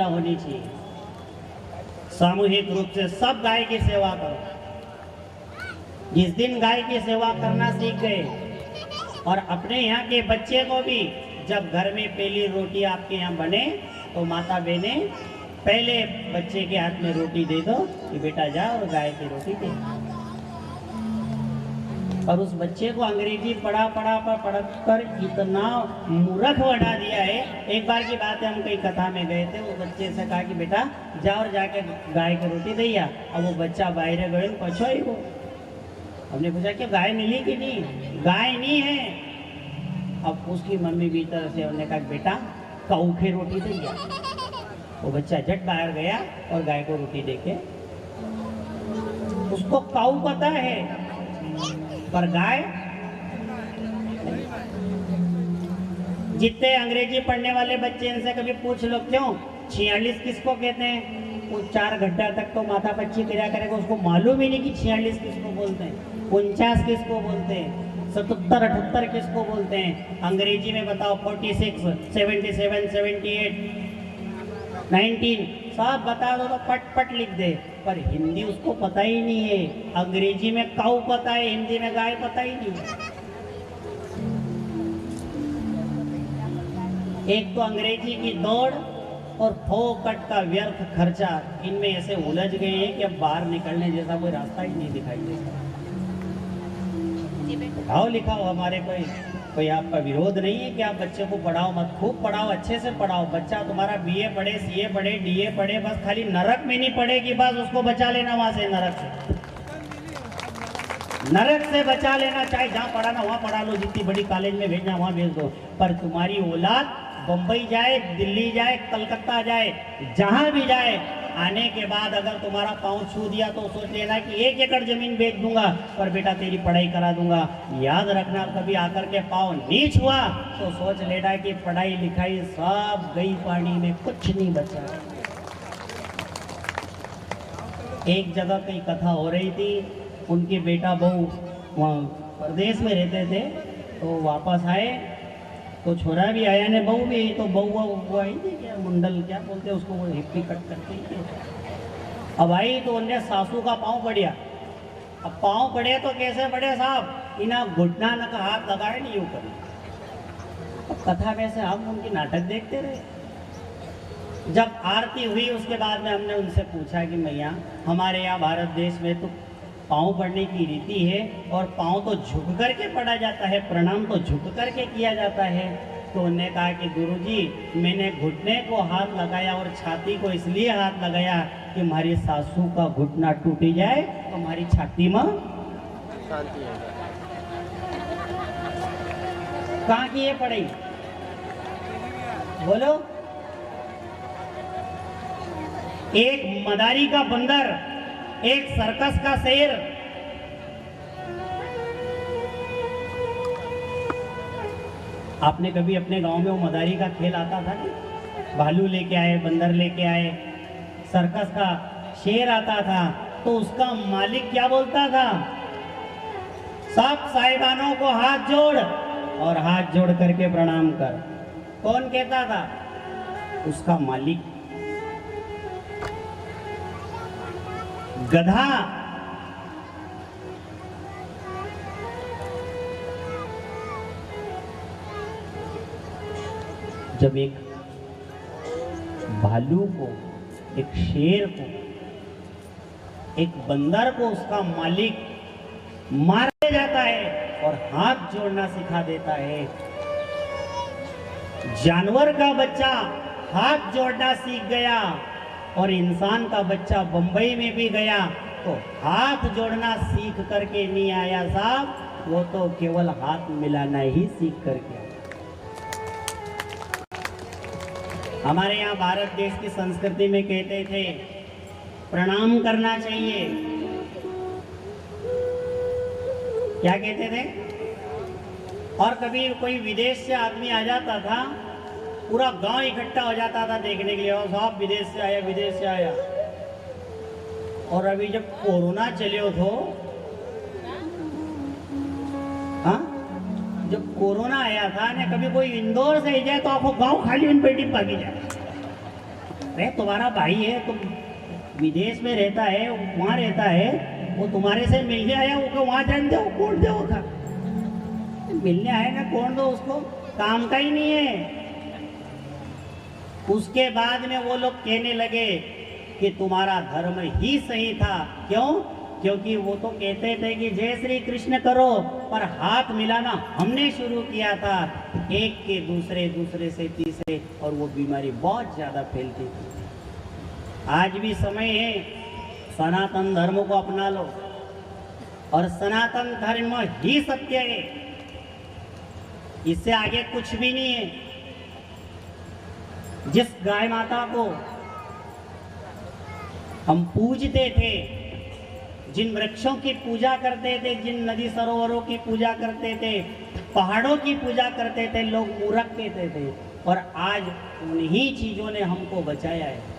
होनी चाहिए। सामूहिक रूप से सब गाय की सेवा करो। जिस दिन गाय की सेवा करना सीख गए और अपने यहाँ के बच्चे को भी जब घर में पहली रोटी आपके यहाँ बने तो माता बहने पहले बच्चे के हाथ में रोटी दे दो कि बेटा जा और गाय की रोटी दे। और उस बच्चे को अंग्रेजी पढ़कर इतना मूर्ख बना दिया है। एक बार की बात है, हम कई कथा में गए थे, वो बच्चे से कहा कि बेटा जा और जाके गाय की रोटी दैया। अब वो बच्चा बाहर गए पछो ही वो। हमने पूछा कि गाय मिली कि नहीं? गाय नहीं है। अब उसकी मम्मी भी तरह से उन्होंने कहा बेटा काऊ की रोटी दैया। वो बच्चा झट बाहर गया और गाय को रोटी देके, उसको काऊ पता है पर गाय। जितने अंग्रेजी पढ़ने वाले बच्चे इनसे कभी पूछ लो क्यों 46 किसको कहते हैं, वो 4 घंटा तक तो माथा पच्ची क्रिया करेगा, उसको मालूम ही नहीं कि 46 किसको बोलते हैं, 49 किसको बोलते हैं, 77 78 किसको बोलते हैं। अंग्रेजी में बताओ 46 77 78 19 सब बता दो तो पट पट लिख दे। पर हिंदी उसको पता ही नहीं है। अंग्रेजी में काऊ पता है, हिंदी में गाय पता ही नहीं है। एक तो अंग्रेजी की दौड़ और फोकट का व्यर्थ खर्चा, इनमें ऐसे उलझ गए हैं कि अब बाहर निकलने जैसा कोई रास्ता ही नहीं दिखाई देता। पढ़ाओ लिखाओ, हमारे कोई आपका विरोध नहीं है कि आप बच्चे को पढ़ाओ, मत खूब पढ़ाओ, अच्छे से पढ़ाओ। बच्चा तुम्हारा बीए पढ़े, सीए पढ़े, डीए पढ़े, बस खाली नरक में नहीं पढ़ेगी, बस उसको बचा लेना वहां से, नरक से बचा लेना। चाहे जहाँ पढ़ाना वहां पढ़ा लो, जितनी बड़ी कॉलेज में भेजना वहां भेज दो। पर तुम्हारी औलाद बंबई जाए, दिल्ली जाए, कलकत्ता जाए, जहां भी जाए, आने के बाद अगर तुम्हारा पाँव छू दिया तो सोच लेना कि 1 एकड़ जमीन बेच दूंगा पर बेटा तेरी पढ़ाई करा दूंगा। याद रखना, कभी आकर के पाँव नीच हुआ तो सोच लेना कि पढ़ाई लिखाई सब गई पानी में, कुछ नहीं बचा। एक जगह कई कथा हो रही थी, उनके बेटा बहू वहाँ प्रदेश में रहते थे, तो वापस आए तो छोरा भी आया ने बहू भी, तो बहू आई थी क्या मुंडल क्या बोलते हैं उसको, वो हिप्पी कट करते ही। अब आई तो उनने सासू का पाँव पड़िया। अब पाँव पड़े तो कैसे पड़े साहब, इना घुटना न का हाथ लगाए नहीं ऊपर। अब कथा में से हम उनकी नाटक देखते रहे। जब आरती हुई उसके बाद में हमने उनसे पूछा कि मैया हमारे यहाँ भारत देश में तो पाँव पढ़ने की रीति है और पाँव तो झुक करके पढ़ा जाता है, प्रणाम तो झुक करके किया जाता है। तो उन्होंने कहा कि गुरुजी मैंने घुटने को हाथ लगाया और छाती को इसलिए हाथ लगाया कि हमारी सासू का घुटना टूट जाए तो हमारी छाती में शांति है। कहाँ की ये पढ़ाई बोलो? एक मदारी का बंदर, एक सर्कस का शेर, आपने कभी अपने गांव में वो मदारी का खेल आता था कि भालू लेके आए, बंदर लेके आए, सर्कस का शेर आता था, तो उसका मालिक क्या बोलता था? सब साहिबानों को हाथ जोड़ और हाथ जोड़ करके प्रणाम कर। कौन कहता था? उसका मालिक। गधा जब एक भालू को, एक शेर को, एक बंदर को उसका मालिक मार जाता है और हाथ जोड़ना सिखा देता है, जानवर का बच्चा हाथ जोड़ना सीख गया और इंसान का बच्चा बंबई में भी गया तो हाथ जोड़ना सीख करके नहीं आया साहब, वो तो केवल हाथ मिलाना ही सीख करके आया। हमारे यहाँ भारत देश की संस्कृति में कहते थे प्रणाम करना चाहिए। क्या कहते थे? और कभी कोई विदेश से आदमी आ जाता था, पूरा गांव इकट्ठा हो जाता था देखने के लिए, और साहब विदेश से आया, विदेश से आया। और अभी जब कोरोना चले हो, हाँ जब कोरोना आया था ना, कभी कोई इंदौर से जाए तो आपको गांव खाली उन बेटी भागी जाए। अरे तुम्हारा भाई है, तुम विदेश में रहता है, वहाँ रहता है, वो तुम्हारे से मिलने आया, वो वहाँ जान दो, कौन दो था, मिलने आया ना, कौन दो, उसको काम का ही नहीं है। उसके बाद में वो लोग कहने लगे कि तुम्हारा धर्म ही सही था। क्यों? क्योंकि वो तो कहते थे कि जय श्री कृष्ण करो, पर हाथ मिलाना हमने शुरू किया था, एक के दूसरे, दूसरे से तीसरे, और वो बीमारी बहुत ज़्यादा फैलती थी। आज भी समय है, सनातन धर्म को अपना लो, और सनातन धर्म ही सत्य है, इससे आगे कुछ भी नहीं है। जिस गाय माता को हम पूजते थे, जिन वृक्षों की पूजा करते थे, जिन नदी सरोवरों की पूजा करते थे, पहाड़ों की पूजा करते थे, लोग मूर्ख कहते थे, और आज उन्हीं चीजों ने हमको बचाया है।